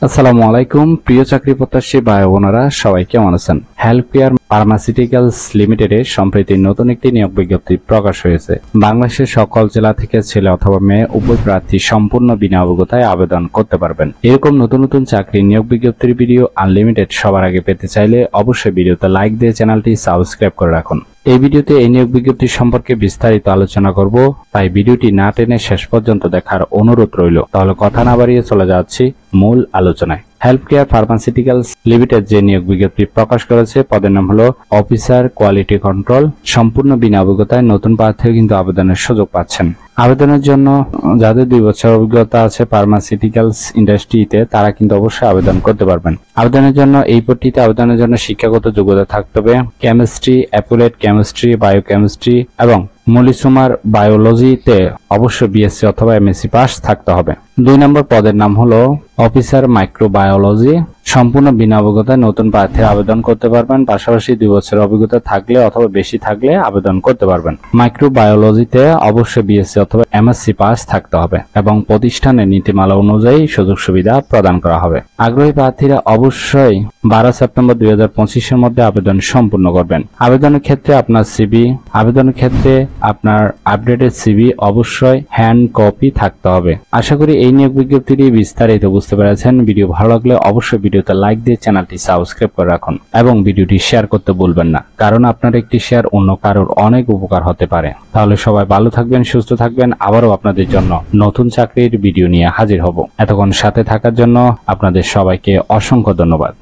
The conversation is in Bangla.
আসসালামু আলাইকুম প্রিয় চাকরি প্রত্যাশী ভাই বোনেরা, সবাই কেমন আছেন? হেলথ কেয়ার ফার্মাসিউটিক্যালস লিমিটেডে সম্প্রতি নতুন একটি নিয়োগ বিজ্ঞপ্তি প্রকাশ হয়েছে। বাংলাদেশের সকল জেলা থেকে ছেলে অথবা মেয়ে উভয় প্রার্থী সম্পূর্ণ বিনা অভিজ্ঞতায় আবেদন করতে পারবেন। এরকম নতুন নতুন চাকরি নিয়োগ বিজ্ঞপ্তির ভিডিও আনলিমিটেড সবার আগে পেতে চাইলে অবশ্যই ভিডিওতে লাইক দিয়ে চ্যানেলটি সাবস্ক্রাইব করে রাখুন। এই ভিডিওতে এই নিয়োগ বিজ্ঞপ্তি সম্পর্কে বিস্তারিত আলোচনা করব, তাই ভিডিওটি না টেনে শেষ পর্যন্ত দেখার অনুরোধ রইল। তাহলে কথা না বাড়িয়ে চলে যাচ্ছি মূল আলোচনায়। হেলথ কেয়ার ফার্মাসিউটিক্যালস লিমিটেড যে নিয়োগ বিজ্ঞপ্তি প্রকাশ করেছে, পদের নাম হলো অফিসার কোয়ালিটি কন্ট্রোল। সম্পূর্ণ বিনা অভিজ্ঞতায় নতুন প্রার্থীও কিন্তু আবেদনের সুযোগ পাচ্ছেন। আবেদনের জন্য যাদের 2 বছর অভিজ্ঞতা আছে ফার্মাসিউটিক্যালস ইন্ডাস্ট্রিতে, তারা কিন্তু অবশ্যই আবেদন করতে পারবেন। আবেদনের জন্য এই পদটিতে আবেদনের জন্য শিক্ষাগত যোগ্যতা থাকতে হবে কেমিস্ট্রি, অ্যাপ্লাইড কেমিস্ট্রি, বায়োকেমিস্ট্রি এবং মলিকুলার বায়োলজিতে অবশ্যই বিএসসি অথবা এমএসসি পাস থাকতে হবে। 2 নম্বর পদের নাম হলো অফিসার মাইক্রোবায়োলজি। সম্পূর্ণ বিনা অভিজ্ঞতায় নতুন প্রার্থীরা আবেদন করতে পারবেন। পাশাপাশি 2 বছর অভিজ্ঞতা থাকলে অথবা বেশি থাকলে আবেদন করতে পারবেন। মাইক্রোবায়োলজিতে অবশ্যই বিএসসি অথবা এমএসসি পাস থাকতে হবে এবং প্রতিষ্ঠানের নীতিমালা অনুযায়ী সুযোগ সুবিধা প্রদান করা হবে। আগ্রহী প্রার্থীরা অবশ্যই 12 সেপ্টেম্বর 2025 এর মধ্যে আবেদন সম্পূর্ণ করবেন। আবেদনের ক্ষেত্রে আপনার আপডেটেড সিভি অবশ্যই হ্যান্ড কপি থাকতে হবে। আশা করি এই নিয়োগ বিজ্ঞপ্তিটি বিস্তারিত বুঝতে পেরেছেন। ভিডিও ভালো লাগলে অবশ্যই ভিডিওতে লাইক দিয়ে চ্যানেলটি সাবস্ক্রাইব করে রাখুন এবং ভিডিওটি শেয়ার করতে ভুলবেন না, কারণ আপনার একটি শেয়ার অন্য কারোর অনেক উপকার হতে পারে। তাহলে সবাই ভালো থাকবেন, সুস্থ থাকবেন। আবারও আপনাদের জন্য নতুন চাকরির ভিডিও নিয়ে হাজির হব। এতক্ষণ সাথে থাকার জন্য আপনাদের সবাইকে অসংখ্য ধন্যবাদ।